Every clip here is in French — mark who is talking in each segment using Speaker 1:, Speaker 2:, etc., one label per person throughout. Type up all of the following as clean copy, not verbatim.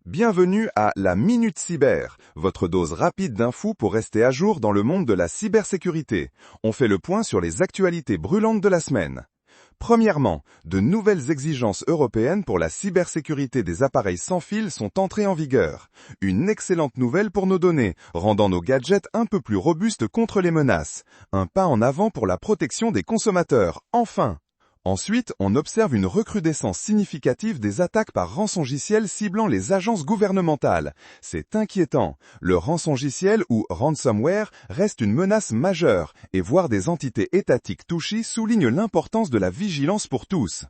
Speaker 1: Bienvenue à la Minute Cyber, votre dose rapide d'infos pour rester à jour dans le monde de la cybersécurité. On fait le point sur les actualités brûlantes de la semaine. Premièrement, de nouvelles exigences européennes pour la cybersécurité des appareils sans fil sont entrées en vigueur. Une excellente nouvelle pour nos données, rendant nos gadgets un peu plus robustes contre les menaces. Un pas en avant pour la protection des consommateurs, enfin! Ensuite, on observe une recrudescence significative des attaques par rançongiciel ciblant les agences gouvernementales. C'est inquiétant. Le rançongiciel ou ransomware reste une menace majeure, et voir des entités étatiques touchées souligne l'importance de la vigilance pour tous.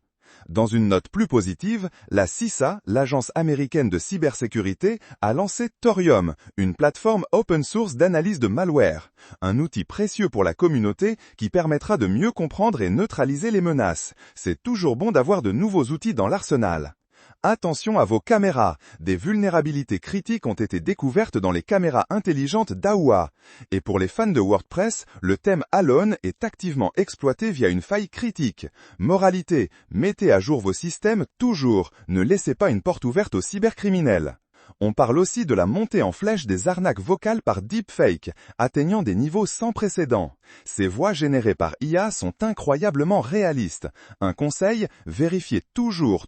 Speaker 1: Dans une note plus positive, la CISA, l'agence américaine de cybersécurité, a lancé Thorium, une plateforme open source d'analyse de malware, un outil précieux pour la communauté qui permettra de mieux comprendre et neutraliser les menaces. C'est toujours bon d'avoir de nouveaux outils dans l'arsenal. Attention à vos caméras, des vulnérabilités critiques ont été découvertes dans les caméras intelligentes d'AOA. Et pour les fans de WordPress, le thème Alone est activement exploité via une faille critique. Moralité, mettez à jour vos systèmes toujours, ne laissez pas une porte ouverte aux cybercriminels. On parle aussi de la montée en flèche des arnaques vocales par deepfake, atteignant des niveaux sans précédent. Ces voix générées par IA sont incroyablement réalistes. Un conseil, vérifiez toujours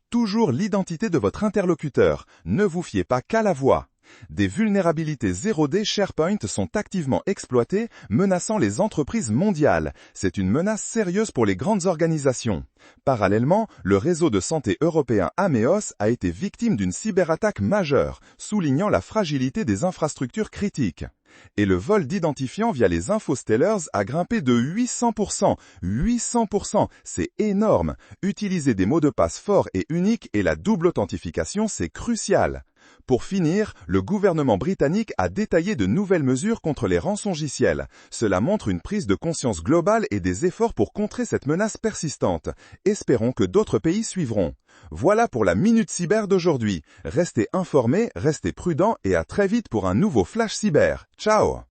Speaker 1: l'identité de votre interlocuteur. Ne vous fiez pas qu'à la voix. Des vulnérabilités 0D SharePoint sont activement exploitées, menaçant les entreprises mondiales. C'est une menace sérieuse pour les grandes organisations. Parallèlement, le réseau de santé européen Ameos a été victime d'une cyberattaque majeure, soulignant la fragilité des infrastructures critiques. Et le vol d'identifiants via les infostellers a grimpé de 800%. 800%, c'est énorme. Utiliser des mots de passe forts et uniques et la double authentification, c'est crucial. Pour finir, le gouvernement britannique a détaillé de nouvelles mesures contre les rançongiciels. Cela montre une prise de conscience globale et des efforts pour contrer cette menace persistante. Espérons que d'autres pays suivront. Voilà pour la Minute Cyber d'aujourd'hui. Restez informés, restez prudents et à très vite pour un nouveau Flash Cyber. Ciao!